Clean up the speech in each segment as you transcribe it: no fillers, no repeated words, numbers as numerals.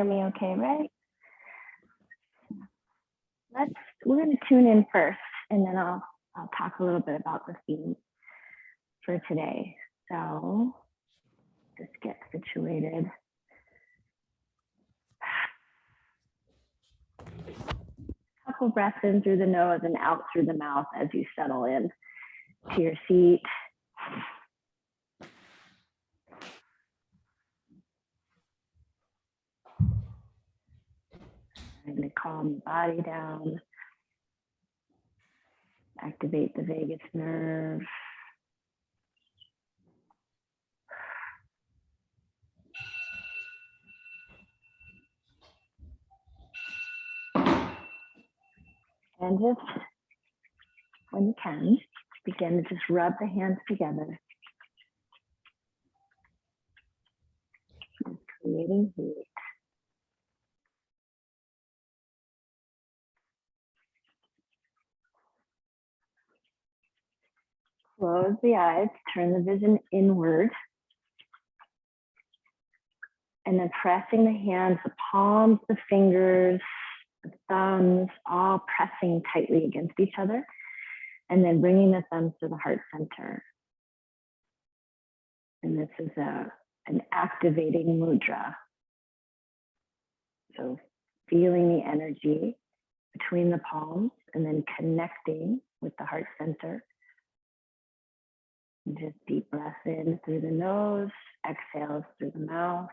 Me okay, right? We're going to tune in first, and then I'll talk a little bit about the theme for today. So just get situated. A couple breaths in through the nose and out through the mouth as you settle in to your seat. And to calm the body down. Activate the vagus nerve. And just, when you can, begin to just rub the hands together. Creating heat. Close the eyes, turn the vision inward. And then pressing the hands, the palms, the fingers, the thumbs, all pressing tightly against each other. And then bringing the thumbs to the heart center. And this is an activating mudra. So feeling the energy between the palms and then connecting with the heart center. And just deep breath in through the nose, exhales through the mouth.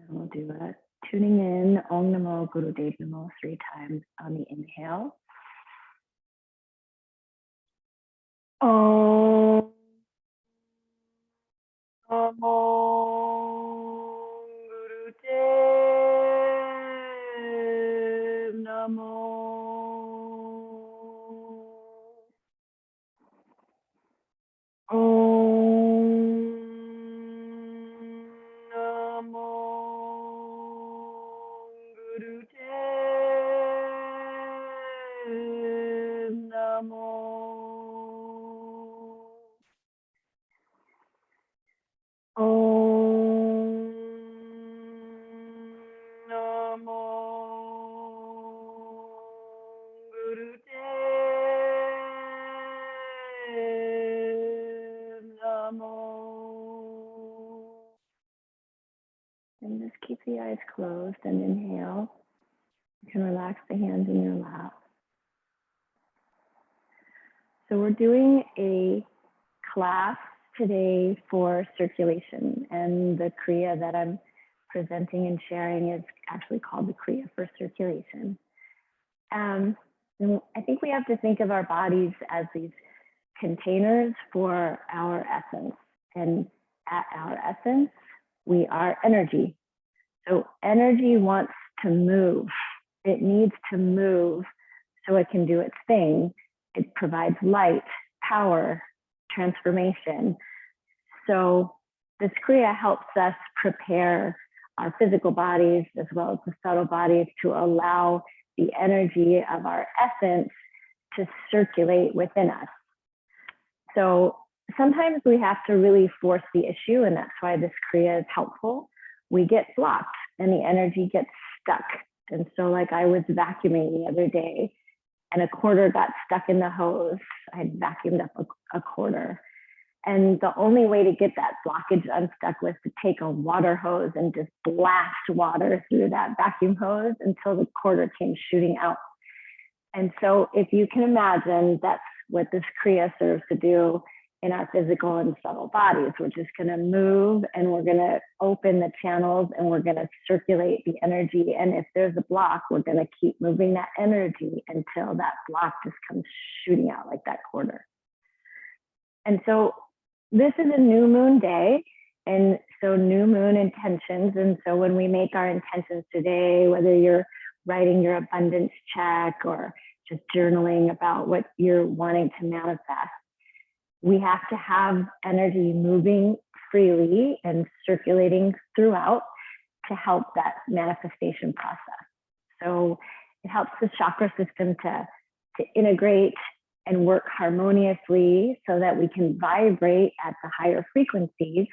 And we'll do it. Tuning in, Om Namo Guru Dev Namo 3 times on the inhale. Om Namo Guru Dev Namo. And just keep the eyes closed and inhale. You can relax the hands in your lap. So we're doing a class today for circulation, and the Kriya that I'm presenting and sharing is actually called the Kriya for circulation. And I think we have to think of our bodies as these containers for our essence. And at our essence, we are energy. So energy wants to move. It needs to move so it can do its thing. It provides light, power, transformation. So this Kriya helps us prepare our physical bodies as well as the subtle bodies to allow the energy of our essence to circulate within us. So sometimes we have to really force the issue, and that's why this Kriya is helpful. We get blocked and the energy gets stuck. And so like I was vacuuming the other day and a quarter got stuck in the hose. I had vacuumed up a quarter. And the only way to get that blockage unstuck was to take a water hose and just blast water through that vacuum hose until the quarter came shooting out. And so if you can imagine, that's what this Kriya serves to do in our physical and subtle bodies. We're just going to move and we're going to open the channels and we're going to circulate the energy. And if there's a block, we're going to keep moving that energy until that block just comes shooting out like that quarter. And so this is a new moon day. And so new moon intentions. And so when we make our intentions today, whether you're writing your abundance check or just journaling about what you're wanting to manifest, we have to have energy moving freely and circulating throughout to help that manifestation process. So It helps the chakra system to integrate and work harmoniously so that we can vibrate at the higher frequencies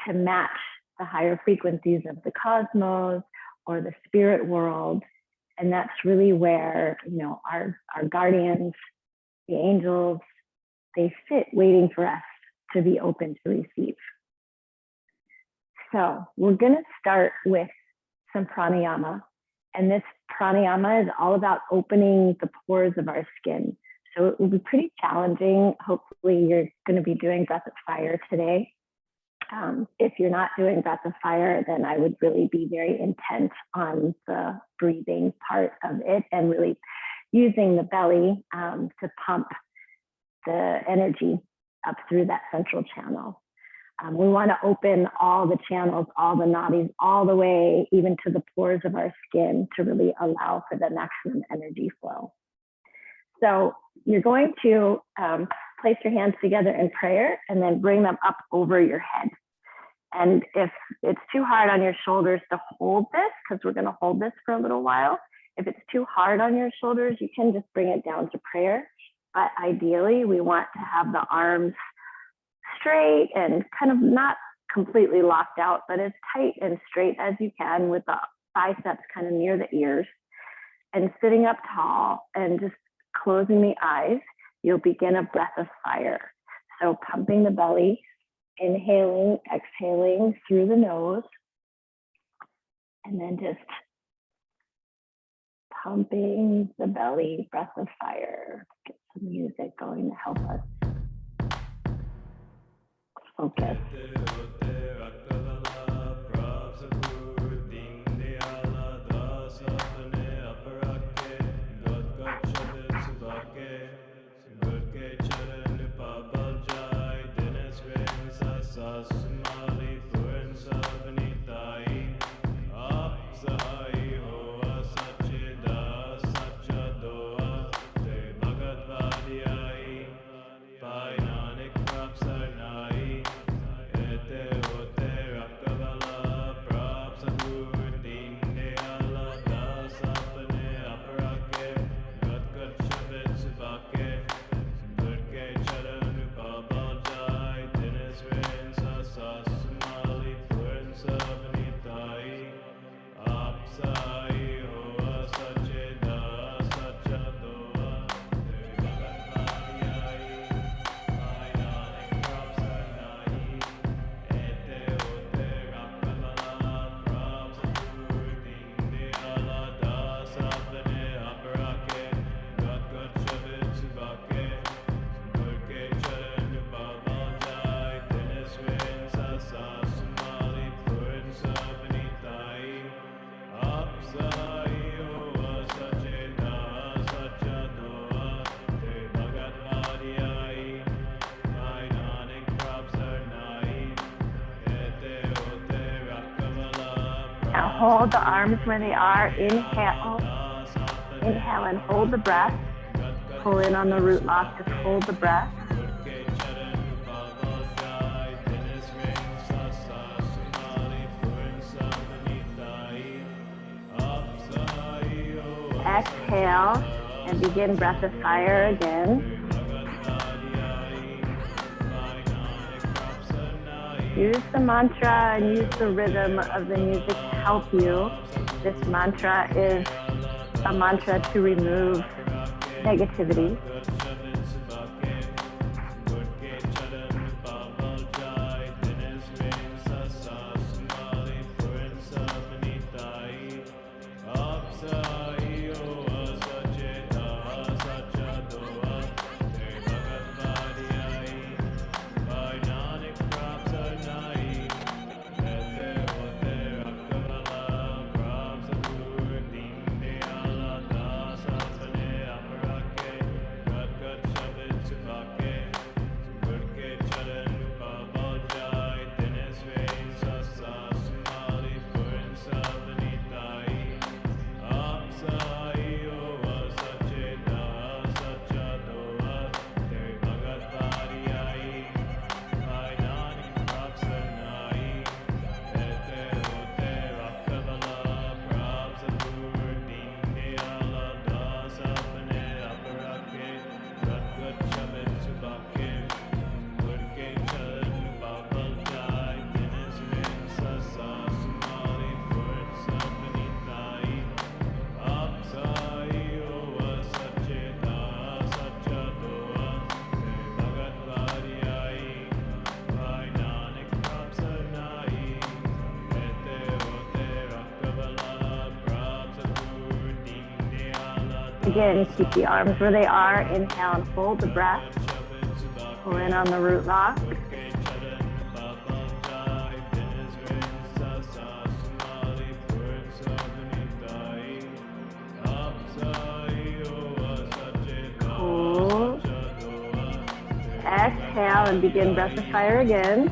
to match the higher frequencies of the cosmos or the spirit world. And that's really where, our guardians, the angels, they sit waiting for us to be open to receive. So we're going to start with some pranayama. And this pranayama is all about opening the pores of our skin. So it will be pretty challenging. Hopefully you're going to be doing breath of fire today. If you're not doing breath of fire, then I would really be very intent on the breathing part of it and really using the belly to pump the energy up through that central channel. We want to open all the channels, all the nadis, all the way even to the pores of our skin to really allow for the maximum energy flow. So you're going to place your hands together in prayer and then bring them up over your head. And if it's too hard on your shoulders to hold this, because we're going to hold this for a little while, if it's too hard on your shoulders, you can just bring it down to prayer. But ideally, we want to have the arms straight and kind of not completely locked out, but as tight and straight as you can with the biceps kind of near the ears. And sitting up tall and just closing the eyes, you'll begin a breath of fire. So pumping the belly, inhaling, exhaling through the nose, and then just pumping the belly, breath of fire. Get some music going to help us focus. Now hold the arms where they are. Inhale and hold the breath. Pull in on the root lock, just hold the breath. Exhale and begin breath of fire again. Use the mantra and use the rhythm of the music to help you. This mantra is a mantra to remove negativity. Again, keep the arms where they are. Inhale and hold the breath. Pull in on the root lock. Hold. Exhale and begin breath of fire again.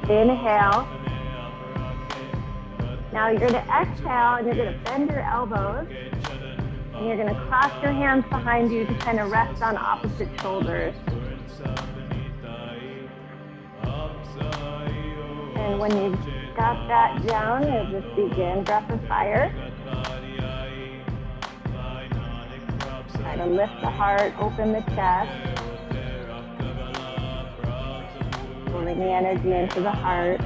Inhale. Now you're going to exhale and you're going to bend your elbows and you're going to cross your hands behind you to kind of rest on opposite shoulders. And when you got that down, you'll just begin breath of fire. Try to lift the heart, open the chest. Pulling the energy into the heart.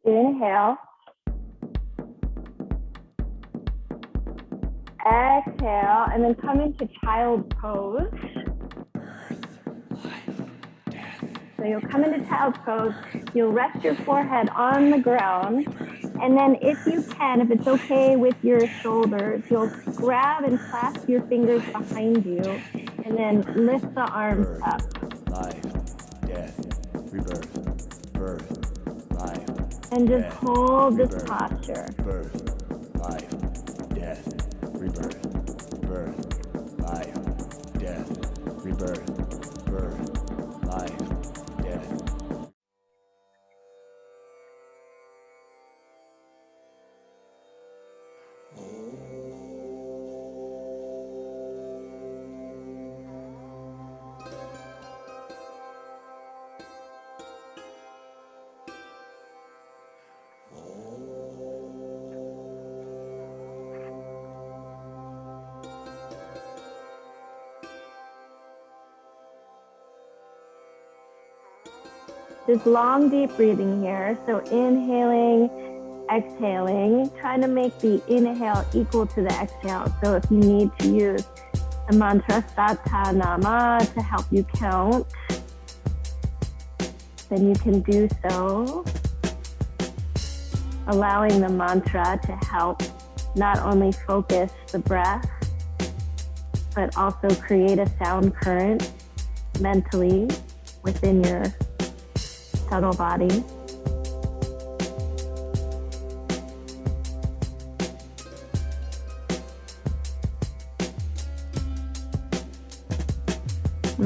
Inhale. Exhale, and then come into child pose. So you'll come into child's pose, you'll rest your forehead on the ground, and then if you can, if it's okay with your shoulders, you'll grab and clasp your fingers behind you, and then lift the arms up. Life, death, rebirth, birth, life. And just death, hold this rebirth, posture. Birth, life, death, rebirth, birth, life, death, rebirth, birth, life, death. Just long, deep breathing here. So inhaling, exhaling, trying to make the inhale equal to the exhale. So if you need to use the mantra Sata Nama to help you count, then you can do so. Allowing the mantra to help not only focus the breath, but also create a sound current mentally within your subtle body.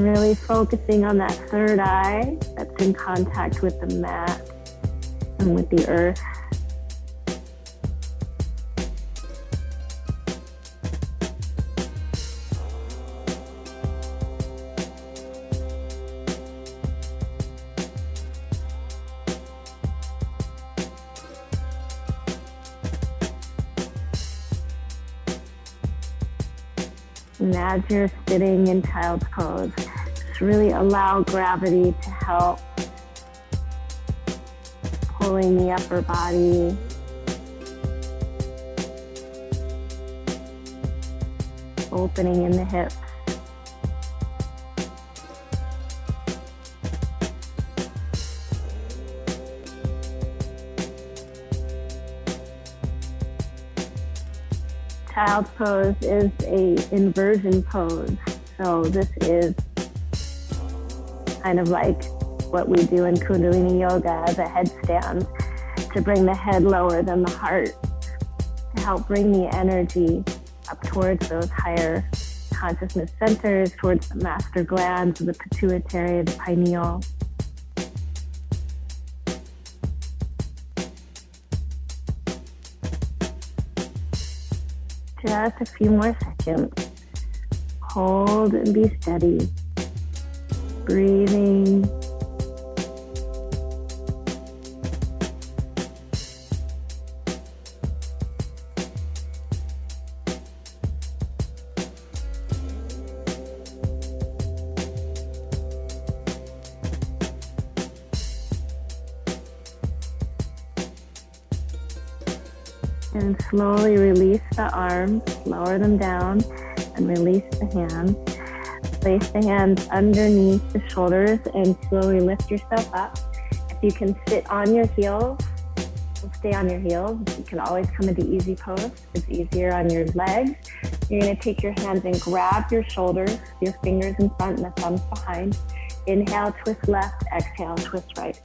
Really focusing on that third eye that's in contact with the mat and with the earth. And as you're sitting in child's pose, just really allow gravity to help pulling the upper body, opening in the hips. Child's pose is a inversion pose. So this is kind of like what we do in Kundalini yoga as a headstand, to bring the head lower than the heart, to help bring the energy up towards those higher consciousness centers, towards the master glands, the pituitary, the pineal. Just a few more seconds. Hold and be steady. Breathing. And slowly release the arms, lower them down, and release the hands. Place the hands underneath the shoulders and slowly lift yourself up. If you can sit on your heels, stay on your heels. You can always come into easy pose. It's easier on your legs. You're going to take your hands and grab your shoulders, your fingers in front and the thumbs behind. Inhale, twist left. Exhale, twist right.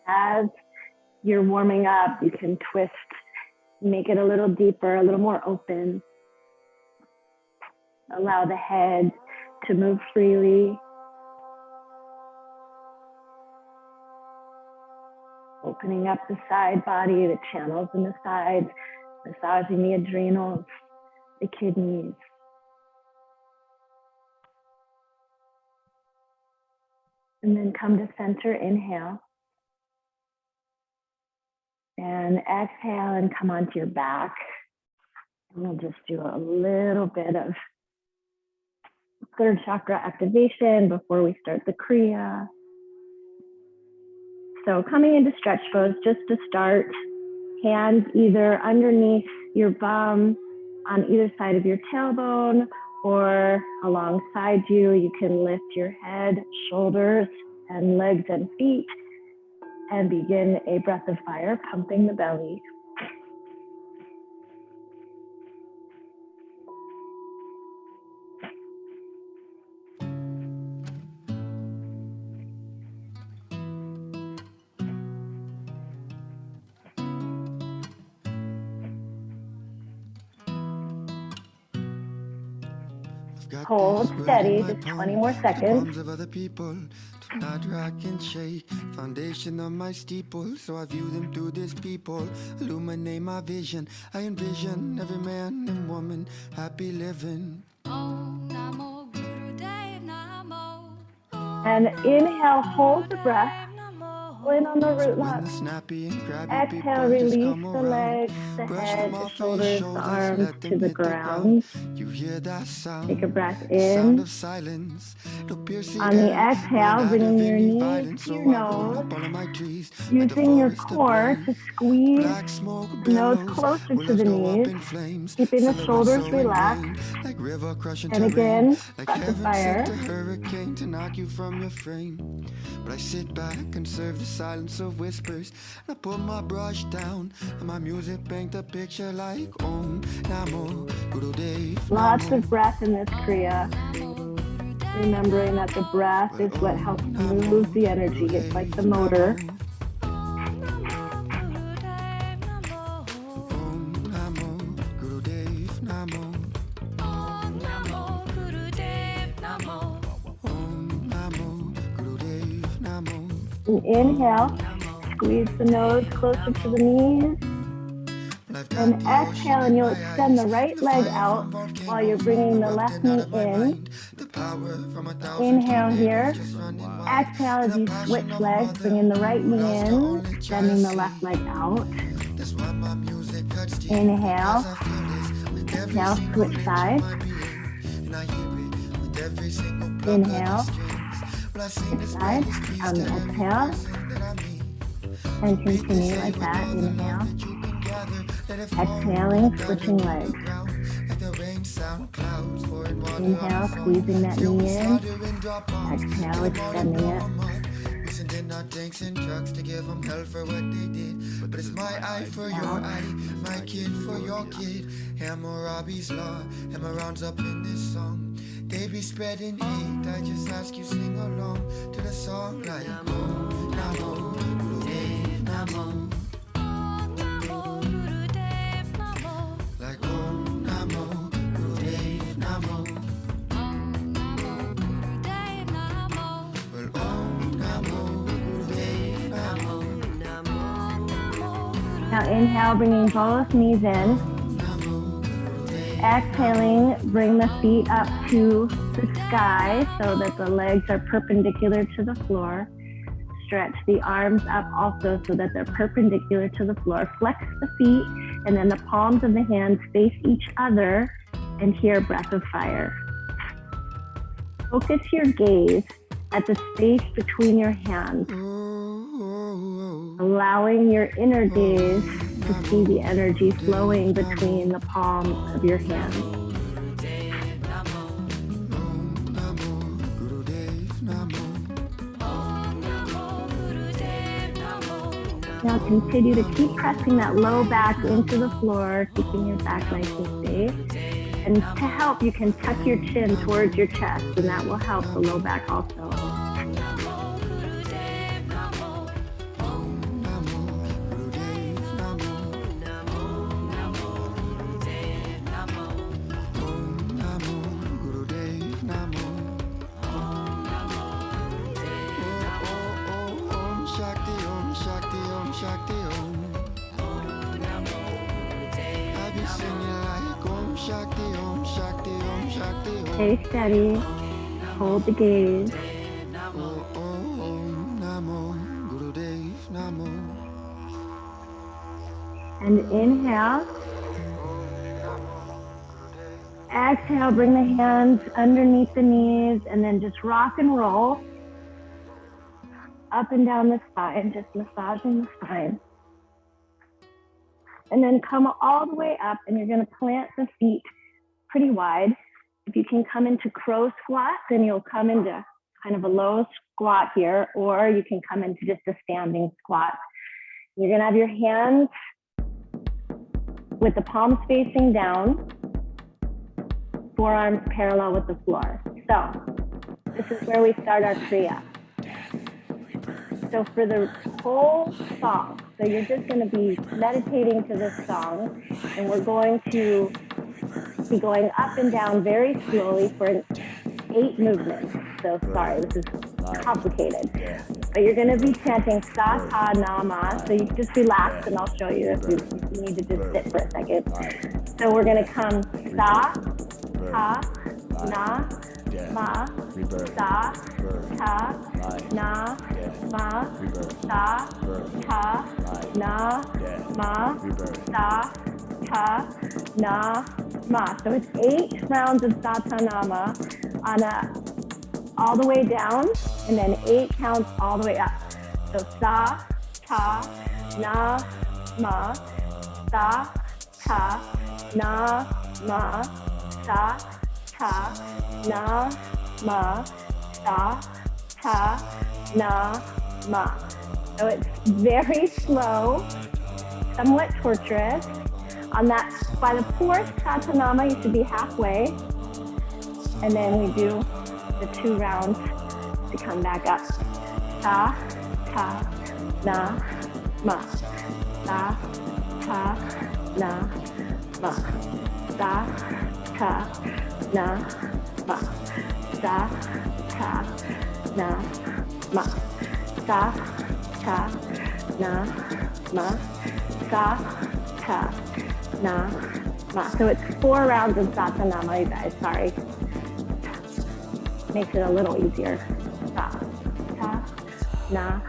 As you're warming up, you can twist, make it a little deeper, a little more open. Allow the head to move freely. Opening up the side body, the channels in the sides, massaging the adrenals, the kidneys. And then come to center, inhale. And exhale and come onto your back. And we'll just do a little bit of third chakra activation before we start the Kriya. So coming into stretch pose, just to start, hands either underneath your bum on either side of your tailbone or alongside you. You can lift your head, shoulders, and legs and feet. And begin a breath of fire, pumping the belly. Hold steady, just 20 more seconds. Not rock and shake, foundation of my steeple, so I view them through this peephole. Illuminate my vision, I envision every man and woman happy living. And inhale, hold the breath. Pull in on the root When lock. the snappy and crabby Exhale, people just release come the around. legs, the Brush head, them the off your shoulders, the shoulders, arms let to them the hit the ground. ground. You hear that sound, Take a breath sound in. of silence. No pierce the On the air, exhale, born out bringing of your any knees violence. to So your I roll nose, up all of my trees, like a using your forest of core blame. to squeeze Black smoke the nose billows, closer to willows the go up knees, in flames. keeping the Silhouettes shoulders so relaxed. ingrained, like river crushing And terrain. again, Like breath of heaven sent fire. a hurricane to knock you from your frame. But I sit back and serve the silence of whispers. And I put my brush down, and my music paint a picture like Om Namo Gurudev Lots Namo. of breath in this Kriya. Remembering that the breath is what helps move the energy. It's like the motor. Om Namo Gurudev Namo. Om Namo Gurudev Namo. And inhale, squeeze the nose closer to the knees. And exhale, and you'll extend the right leg out while you're bringing the left knee in. Inhale here. Exhale as you switch legs, bringing the right knee in, extending the left leg out. Inhale. Exhale, switch sides. Inhale. Switch sides. Exhale. And continue like that. Inhale. Exhaling, switching legs. Inhale, squeezing that knee in. Exhale, extending it. In our tanks and trucks to give them hell for what they did. But it's my eye for your eye, my kid for your kid. Hammurabi's law, Hammer-ons up in this song. They be spreading hate, I just ask you sing along to the song like Om Namo Gurudev Namo. Like Om Namo Gurudev Namo. Well, Om Namo Gurudev Namo. Now inhale, bringing both knees in. Exhaling, bring the feet up to the sky so that the legs are perpendicular to the floor. Stretch the arms up also so that they're perpendicular to the floor. Flex the feet, and then the palms of the hands face each other, and hear breath of fire. Focus your gaze at the space between your hands, allowing your inner gaze to see the energy flowing between the palms of your hands. Now continue to keep pressing that low back into the floor, keeping your back nice and safe. And to help, you can tuck your chin towards your chest, and that will help the low back also. Stay steady, hold the gaze. And inhale. Exhale, bring the hands underneath the knees and then just rock and roll up and down the spine, just massaging the spine. And then come all the way up, and you're going to plant the feet pretty wide. If you can come into crow squat, then you'll come into kind of a low squat here, or you can come into just a standing squat. You're going to have your hands with the palms facing down, forearms parallel with the floor. So this is where we start our Kriya. So for the whole song, so you're just going to be meditating to this song, and we're going to be going up and down very slowly for 8 movements. So sorry, this is complicated. But you're going to be chanting Sa, Ha, Na, Ma. So you just relax, and I'll show you if you need to just sit for a second. So we're going to come Sa, Ha, na, death, ma, rebirth, sa, birth, ta, life, na, death, ma, rebirth, sa, birth, ta, life, na, death, ma, rebirth. sa, ta, na, ma. So it's 8 rounds of satanama on all the way down, and then 8 counts all the way up. So sa, ta, na, ma, sa, ta, na, ma, sa, ta, na, ma, sa, ta, na, ma. So it's very slow, somewhat torturous. On that, by the 4th satanama, you should be halfway. And then we do the 2 rounds to come back up. Sa, ta, na, ma. Sa, ta, na, ma. Sa, ta, na, ma. Sa, ta, na, ma. Sa, ta, na, ma. Sa, ta, na, ma. So it's 4 rounds of satanama, you guys. Sorry. Makes it a little easier. Sa, ta, na,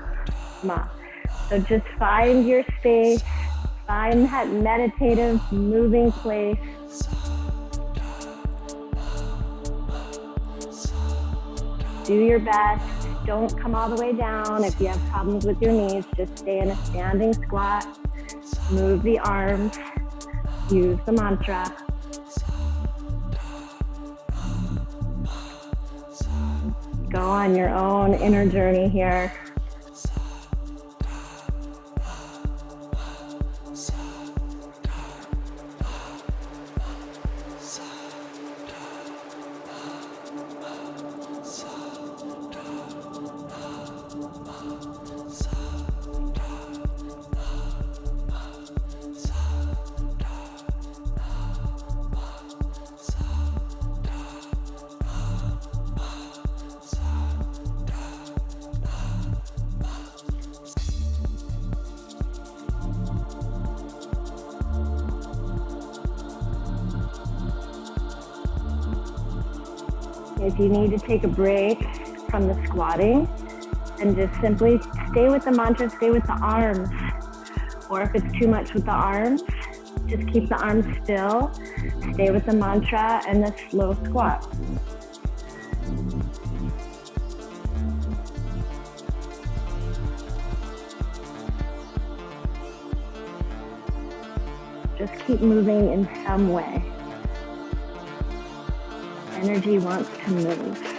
ma. So just find your space, find that meditative moving place. Do your best. Don't come all the way down. If you have problems with your knees, just stay in a standing squat. Move the arms. Use the mantra. Go on your own inner journey here. If you need to take a break from the squatting, then just simply stay with the mantra, stay with the arms. Or if it's too much with the arms, just keep the arms still, stay with the mantra and the slow squat. Just keep moving in some way. Energy wants to move.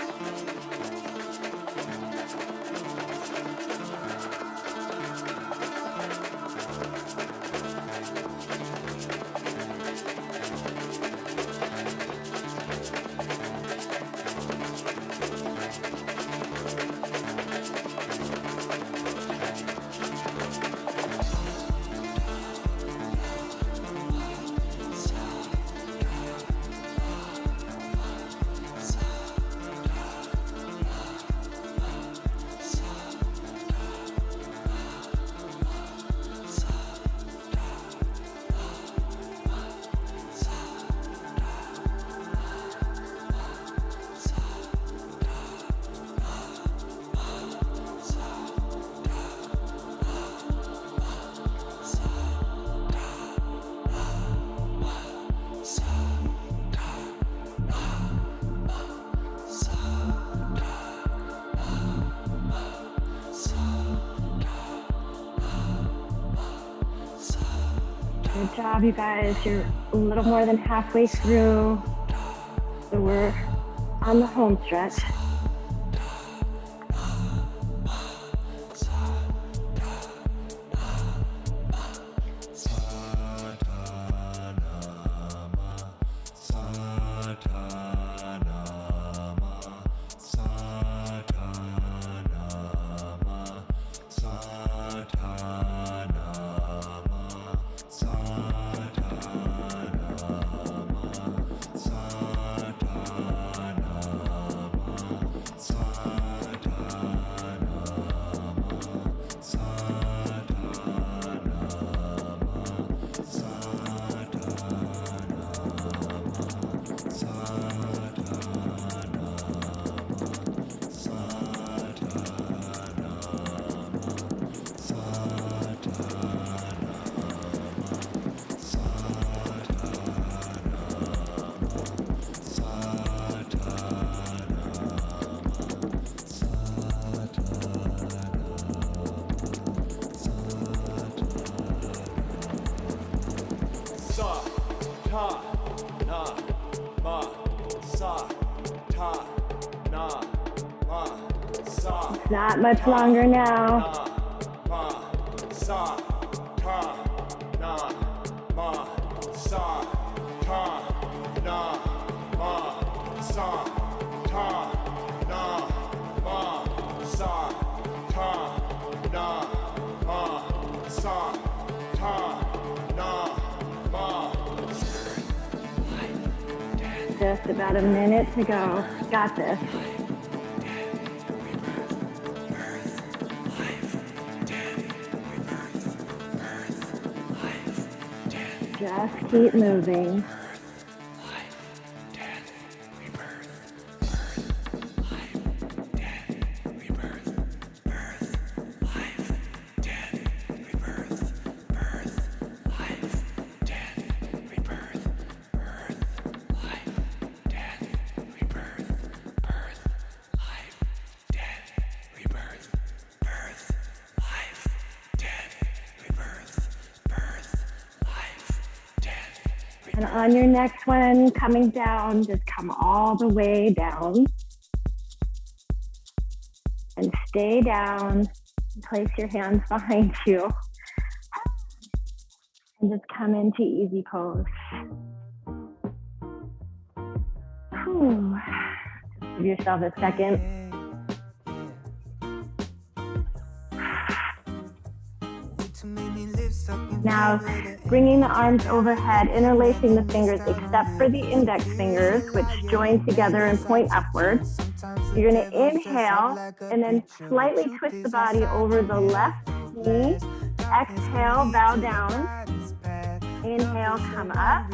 Good job, you guys. You're a little more than halfway through. So we're on the home stretch. Not much longer now. Just about a minute to go. Got this. Just keep moving. And on your next one, coming down, just come all the way down. And stay down. Place your hands behind you. And just come into easy pose. Whew. Just give yourself a second. Now, bringing the arms overhead, interlacing the fingers except for the index fingers, which join together and point upwards. You're going to inhale and then slightly twist the body over the left knee. Exhale, bow down. Inhale, come up.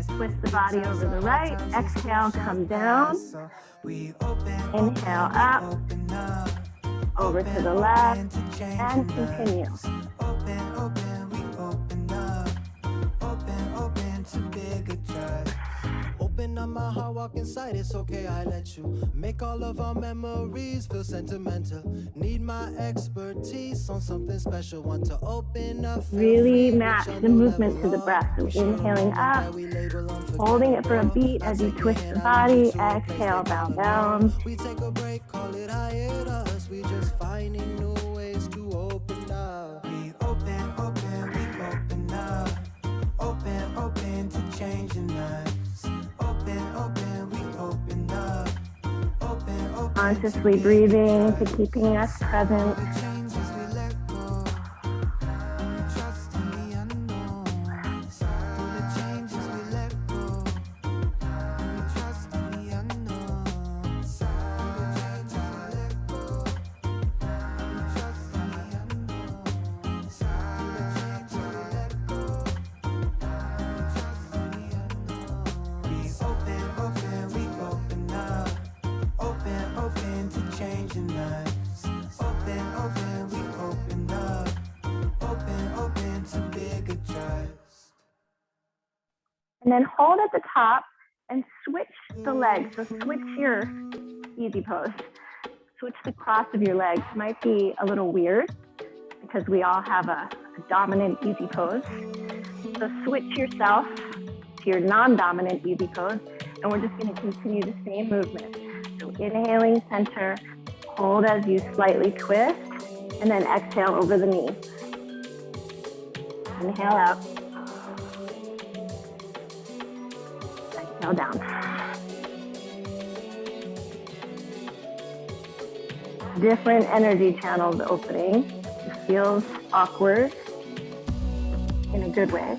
Twist the body over the right. Exhale, come down. Inhale, up. Over to the left. And continue. Open up my heart, walk inside, it's okay, I let you make all of our memories feel sentimental. Need my expertise on something special, want to open up. Really match the movement to the breath. So inhaling up, holding it for a beat as you twist the body. Exhale, bow down. We take a break, call it hiatus. We just finding new ways to open up. We open, we open up. Open to changing lives. Open, we open up. Open. Consciously breathing to keeping us present. And then hold at the top and switch the legs. So switch your easy pose. Switch the cross of your legs. Might be a little weird because we all have a dominant easy pose. So switch yourself to your non-dominant easy pose. And we're just going to continue the same movement. So inhaling center, hold as you slightly twist, and then exhale over the knee. Inhale out. Exhale down. Different energy channels opening. It feels awkward in a good way.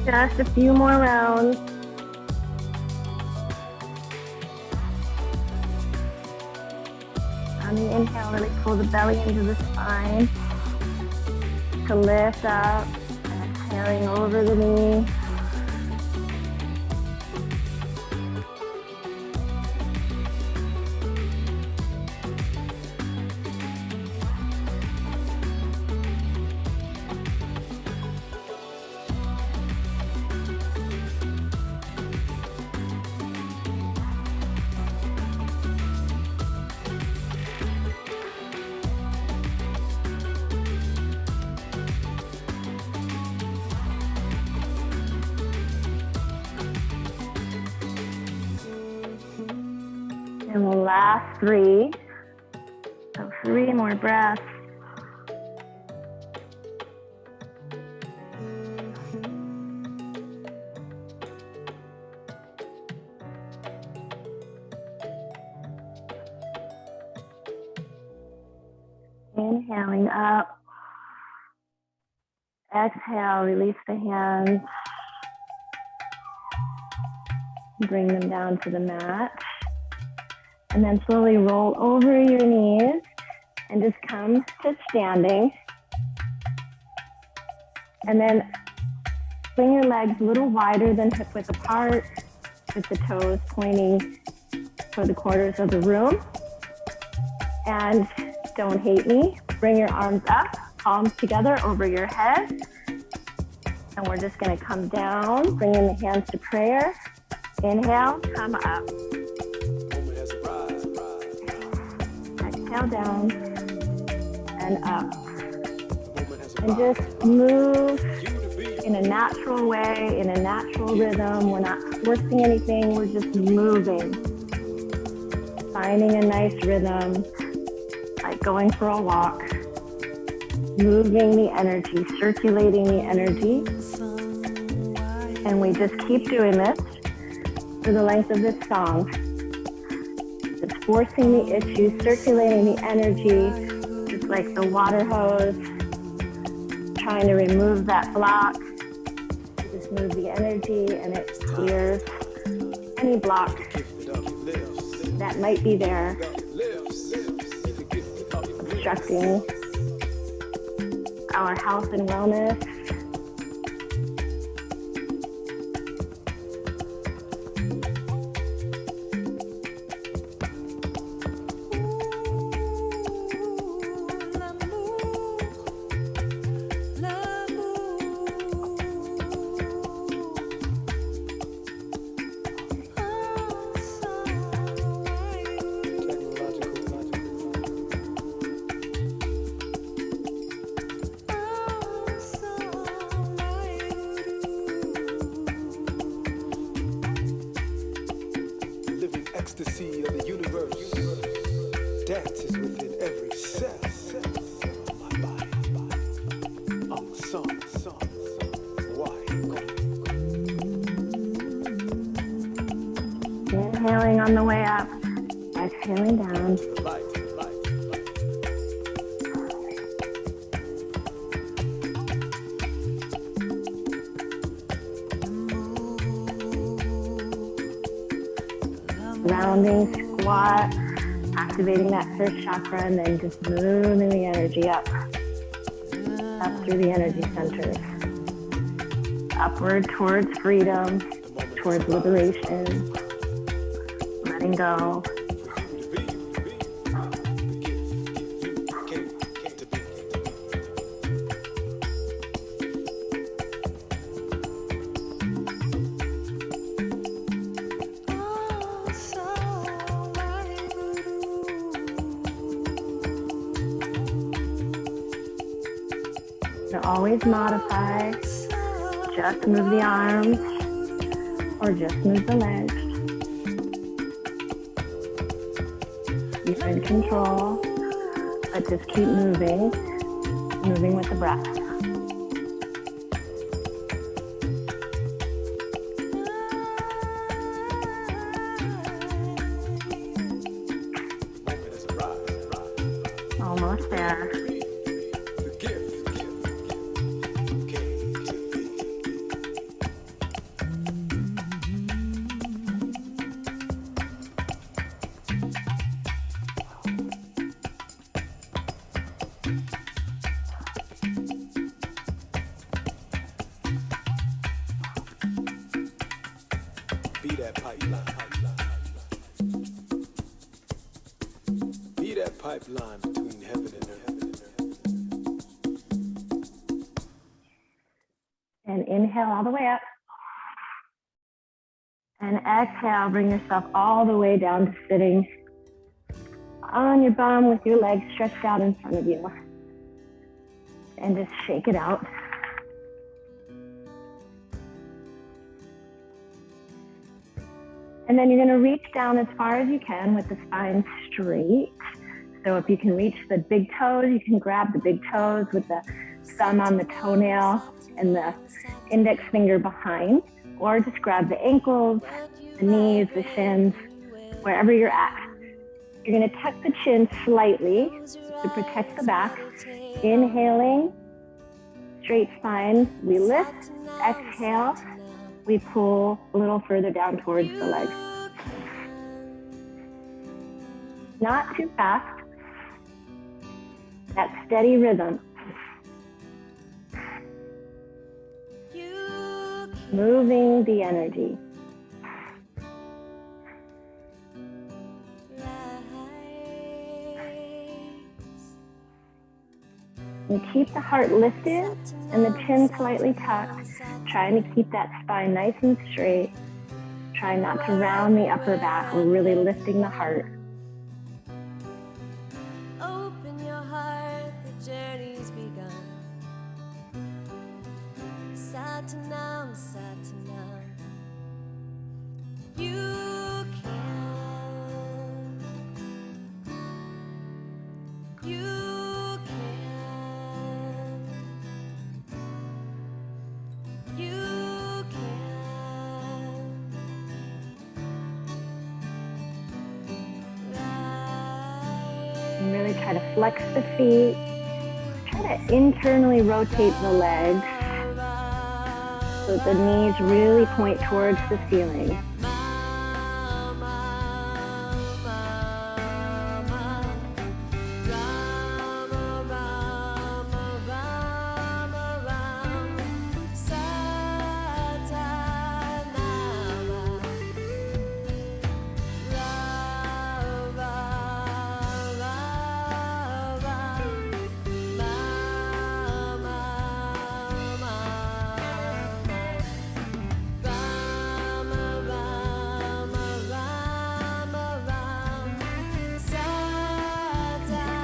Just a few more rounds. On the inhale, really pull the belly into the spine to lift up, exhaling over the knee. And the last three. So 3 more breaths. Inhaling up. Exhale, release the hands. Bring them down to the mat. And then slowly roll over your knees and just come to standing. And then swing your legs a little wider than hip width apart, with the toes pointing toward the corners of the room. And don't hate me, bring your arms up, palms together over your head. And we're just gonna come down, bringing the hands to prayer. Inhale, come up. Exhale down and up. And just move in a natural way, in a natural rhythm. We're not forcing anything, we're just moving. Finding a nice rhythm, like going for a walk. Moving the energy, circulating the energy. And we just keep doing this for the length of this song. Just forcing the issue, circulating the energy, just like the water hose, trying to remove that block. Just move the energy and it clears any block that might be there, obstructing our health and wellness. Ecstasy of the universe dances within every cell of my body. Song. Why? Inhaling on the way up, exhaling down. Rounding, squat, activating that first chakra, and then just moving the energy up through the energy centers. Upward towards freedom, towards liberation, letting go. To always modify, just move the arms or just move the legs. You're in control, but just keep moving with the breath. Almost there. that pipeline. Be that pipeline between heaven and earth. And inhale all the way up. And exhale, bring yourself all the way down to sitting on your bum with your legs stretched out in front of you. And just shake it out. And then you're going to reach down as far as you can with the spine straight. So if you can reach the big toes, you can grab the big toes with the thumb on the toenail and the index finger behind, or just grab the ankles, the knees, the shins, wherever you're at. You're going to tuck the chin slightly to protect the back. Inhaling, straight spine, we lift. Exhale, we pull a little further down towards the legs. Not too fast. That steady rhythm. Moving the energy. And keep the heart lifted and the chin slightly tucked, trying to keep that spine nice and straight. Try not to round the upper back. We're really lifting the heart. Open your heart, the journey's begun. Satanam, Satanam. You can. You can. You can. And really try to flex the feet. Try to internally rotate the legs so that the knees really point towards the ceiling.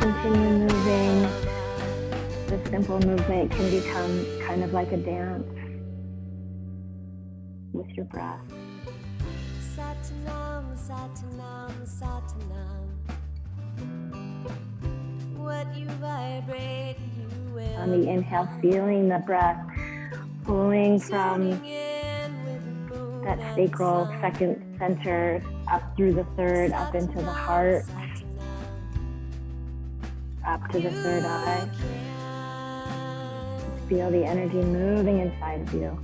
Continue moving. The simple movement can become kind of like a dance with your breath. Satanam, Satanam, Satanam. What you vibrate, you will. On the inhale, feeling the breath pulling from that sacral second center up through the third, up into the heart, up to the third eye. Just feel the energy moving inside of you.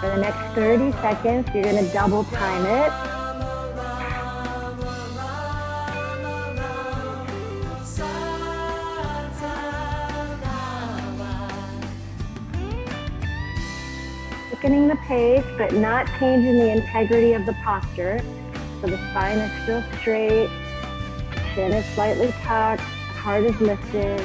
For the next 30 seconds, you're going to double time it. Quickening the pace, but not changing the integrity of the posture. So the spine is still straight, chin is slightly tucked, heart is lifted.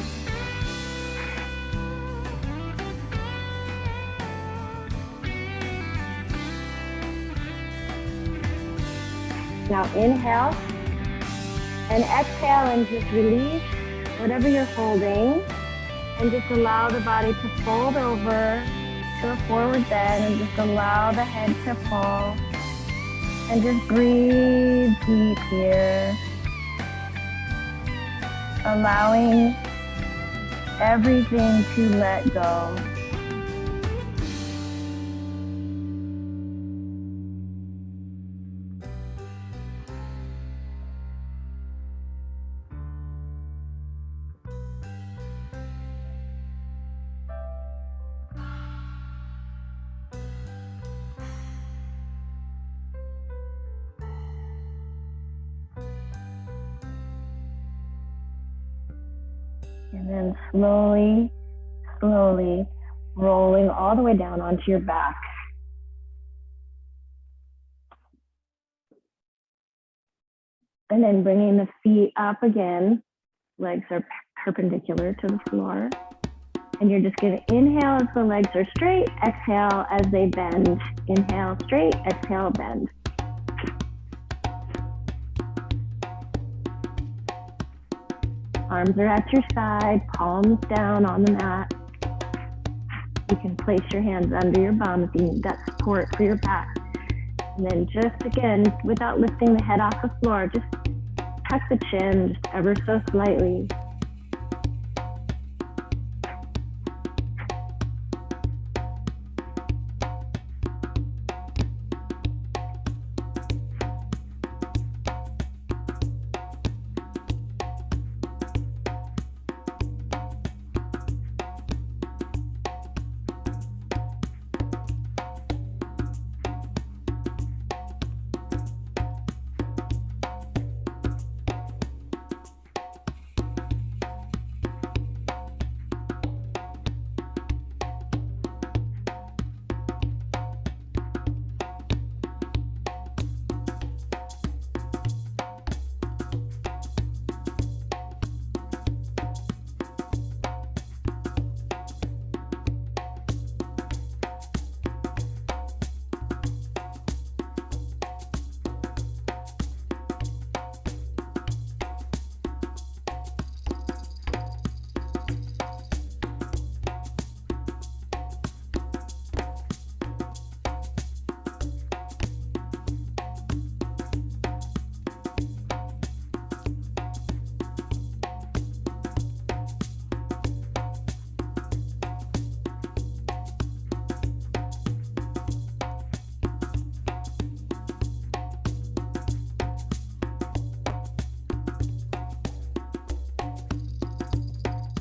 Now inhale and exhale and just release whatever you're holding and just allow the body to fold over to a forward bend and just allow the head to fall. And just breathe deep here. Allowing everything to let go. And then slowly, slowly rolling all the way down onto your back. And then bringing the feet up again. Legs are perpendicular to the floor. And you're just going to inhale as the legs are straight, exhale as they bend. Inhale straight, exhale bend. Arms are at your side, palms down on the mat. You can place your hands under your bum if you need that support for your back. And then just again, without lifting the head off the floor, just tuck the chin just ever so slightly.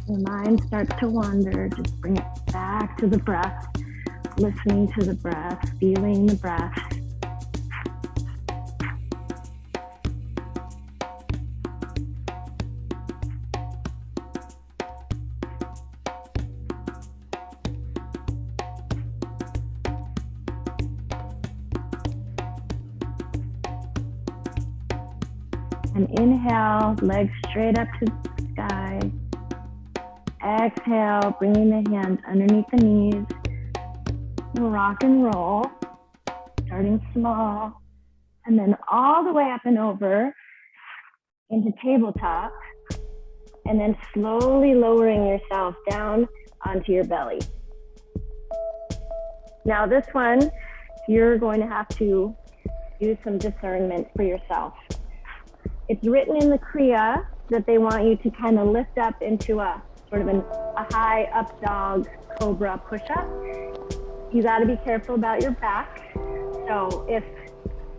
Your mind starts to wander, just bring it back to the breath, listening to the breath, feeling the breath. And inhale, legs straight up to the sky. Exhale, bringing the hands underneath the knees. Rock and roll, starting small, and then all the way up and over into tabletop, and then slowly lowering yourself down onto your belly. Now this one, you're going to have to do some discernment for yourself. It's written in the Kriya that they want you to kind of lift up into a sort of a high up dog cobra push-up. You got to be careful about your back. So if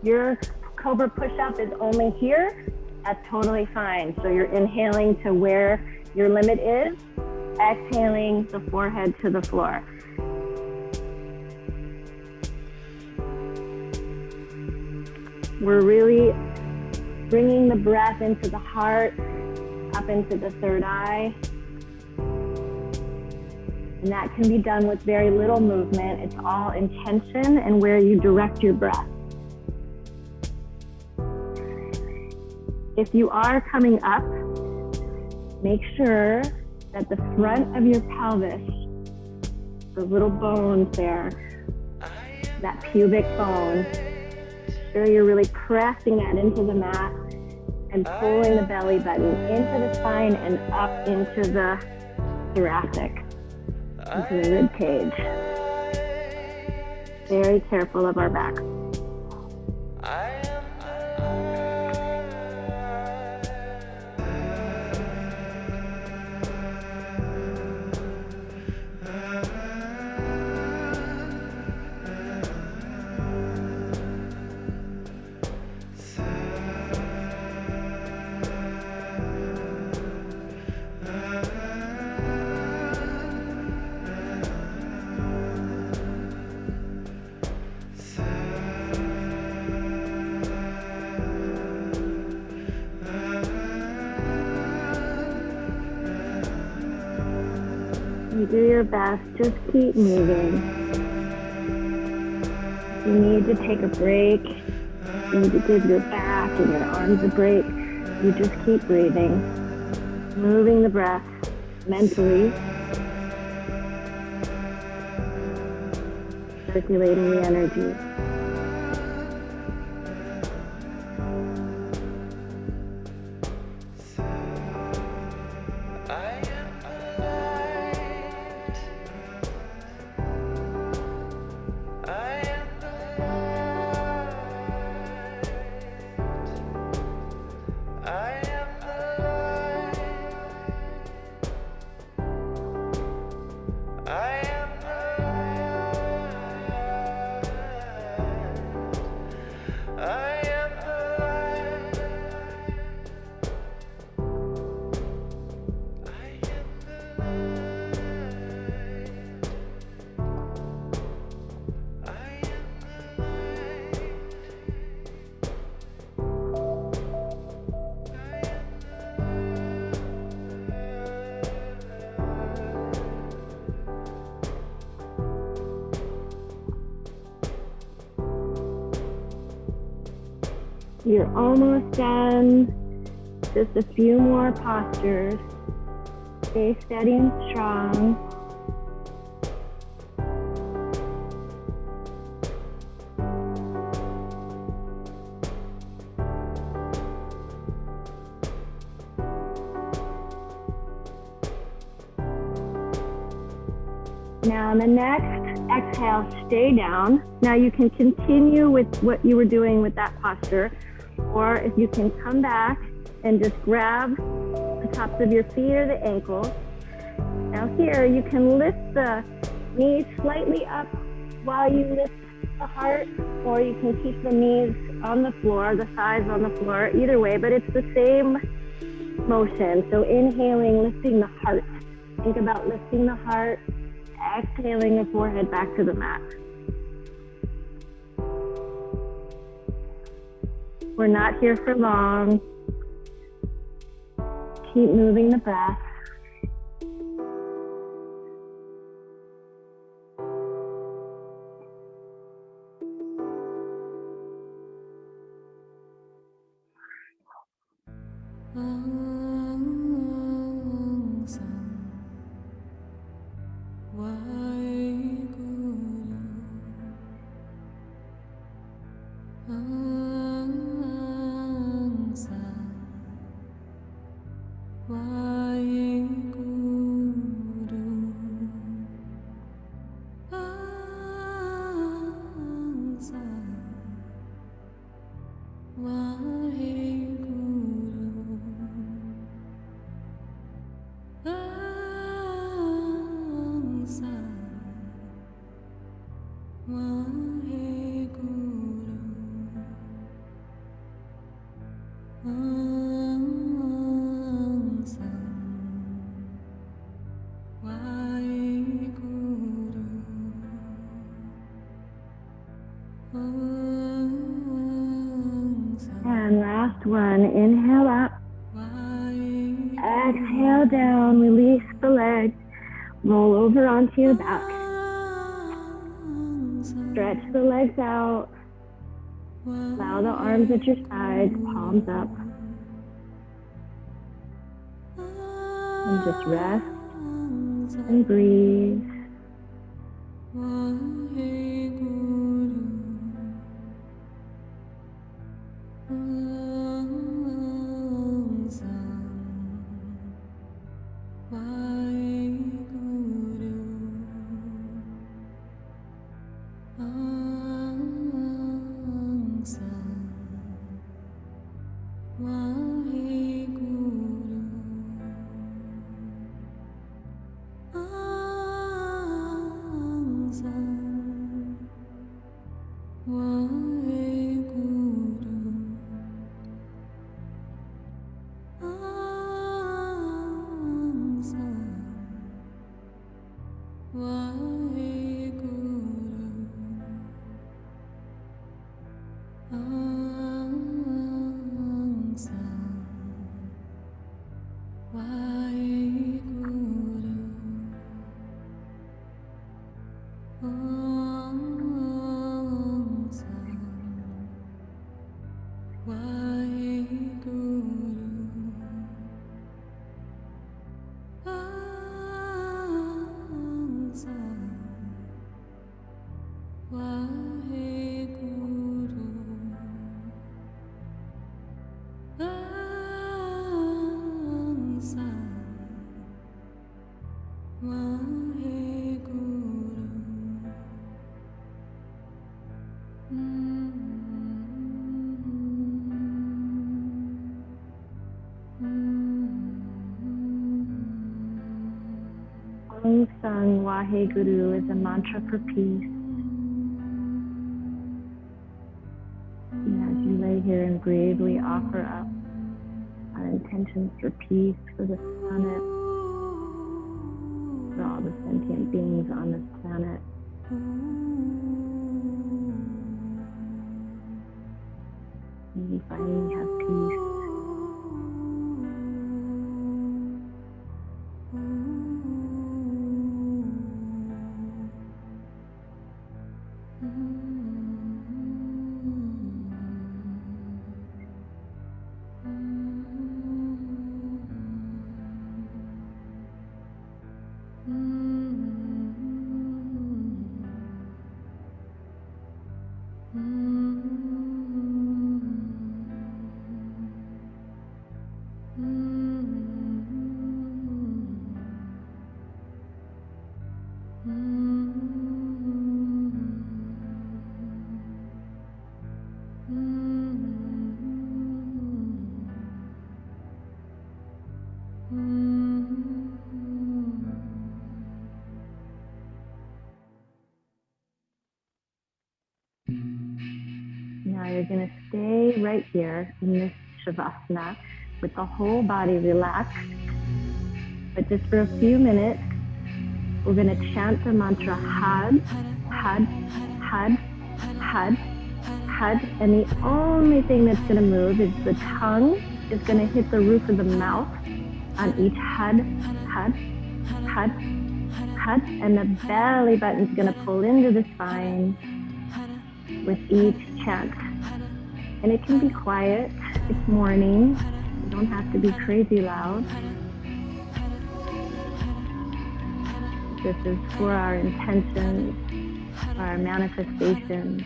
your cobra push-up is only here, that's totally fine. So you're inhaling to where your limit is, exhaling the forehead to the floor. We're really bringing the breath into the heart, up into the third eye. And that can be done with very little movement. It's all intention and where you direct your breath. If you are coming up, make sure that the front of your pelvis, the little bones there, that pubic bone, sure you're really pressing that into the mat and pulling the belly button into the spine and up into the thoracic, into the rib cage. Very careful of our backs. You do your best, just keep moving. If you need to take a break, you need to give your back and your arms a break, you just keep breathing, moving the breath mentally, circulating the energy. You're almost done. Just a few more postures. Stay steady and strong. Now on the next exhale, stay down. Now you can continue with what you were doing with that posture, or if you can come back and just grab the tops of your feet or the ankles. Now here, you can lift the knees slightly up while you lift the heart, or you can keep the knees on the floor, the thighs on the floor, either way, but it's the same motion. So inhaling, lifting the heart. Think about lifting the heart, exhaling the forehead back to the mat. We're not here for long. Keep moving the breath. And last one, inhale up, exhale down, release the legs, roll over onto your back, stretch the legs out, allow the arms at your sides, palms up, and just rest and breathe. Oh Om Sang Waheguru is a mantra for peace. And as you lay here and bravely offer up our intentions for peace for this planet, for all the sentient beings on this planet, may we finally have peace. Now you're going to stay right here in this Shavasana with the whole body relaxed. But just for a few minutes, we're going to chant the mantra Had, Had, Had, Had, Had. And the only thing that's going to move is the tongue is going to hit the roof of the mouth on each Had, Had, Had, Had. And the belly button is going to pull into the spine with each chant. And it can be quiet. It's morning. You don't have to be crazy loud. This is for our intentions, for our manifestations,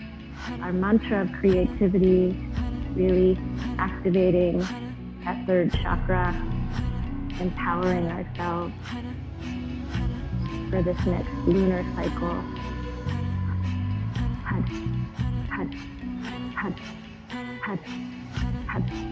our mantra of creativity, really activating that third chakra, empowering ourselves for this next lunar cycle. Had, had, had, had, had.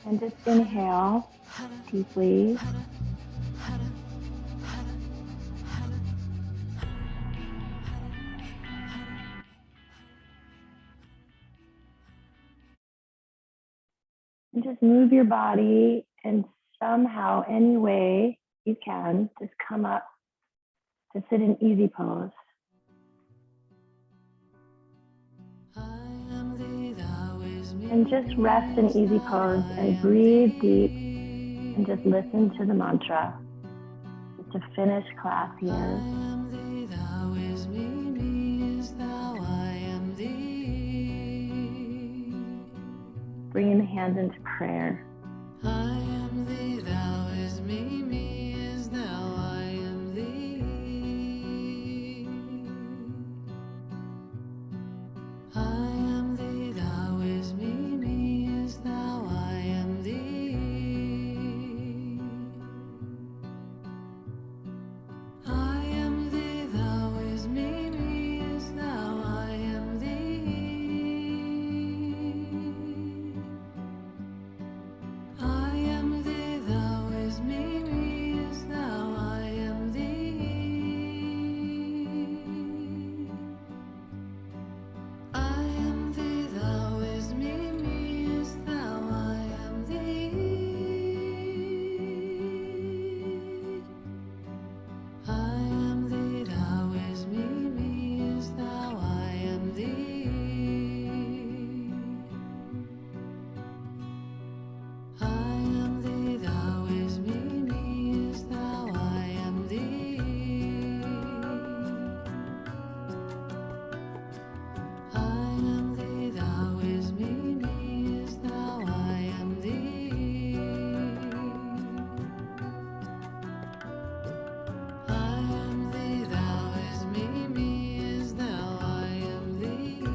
And just inhale deeply. And just move your body and somehow, any way you can, just come up to sit in easy pose. And just rest in easy pose and breathe deep and just listen to the mantra to finish class here. Bringing the hands into prayer. I am thee, thou is me is thou, I am thee. I am thee, thou is me is thou, I am thee. I am thee, thou is me is thou, I am thee. I am thee, thou is me is thou, I am thee. I am thee, thou is me is thou, I am thee. I am thee, thou is me is thou, I am thee. I am thee, thou is me is thou, I am thee. I am thee, thou is me is thou, I am thee. I am thee, thou is me is thou, I am thee.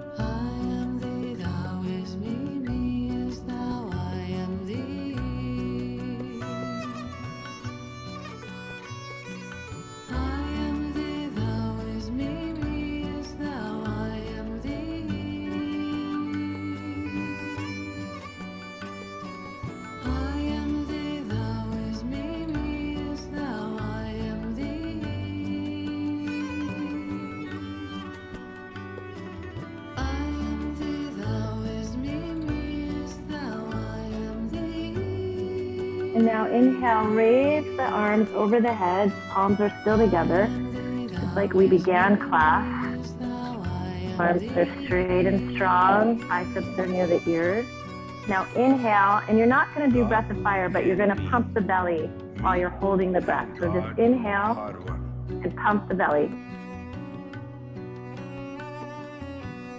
I am thee, thou is me is thou, I am thee. I am thee, thou is me is thou, I am thee. I am thee, thou is me is thou, I am thee. I am thee, thou is me is thou, I am thee. And now inhale, raise the arms over the head. Palms are still together, just like we began class. Arms are straight and strong. Biceps are near the ears. Now inhale, and you're not going to do breath of fire, but you're going to pump the belly while you're holding the breath. So just inhale and pump the belly.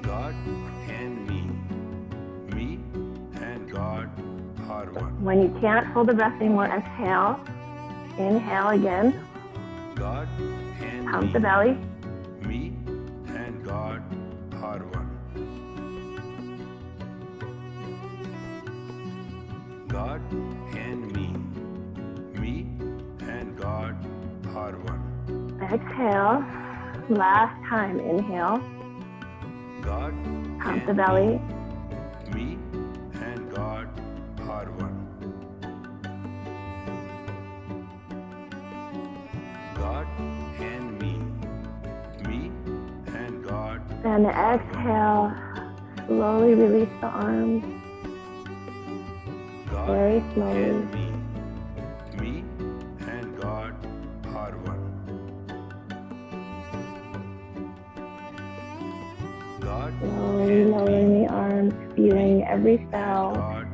God and me and God are one. When you can't hold the breath anymore, exhale. Inhale again. God and Pump the belly. me and God are one. God and me and God are one. Exhale. Last time, inhale. God Pump and the belly. me and God are one. God and me and God And exhale. Slowly release the arms. God Very slowly. and me and God are one. God Slowly and lowering the arms, feeling every cell God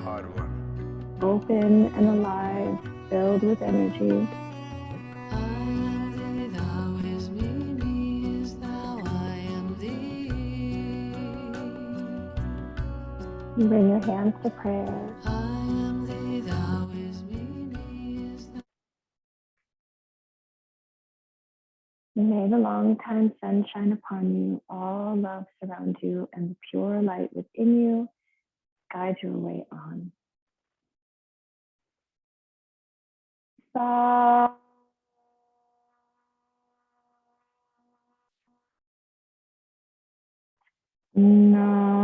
are one. open and alive, filled with energy. I am thee, thou is me is thou, I am thee. Bring your hands to prayer. I am thee, thou is me is thou. May the long time sun shine upon you, all love surround you, and the pure light within you guide your way on. Sa. No.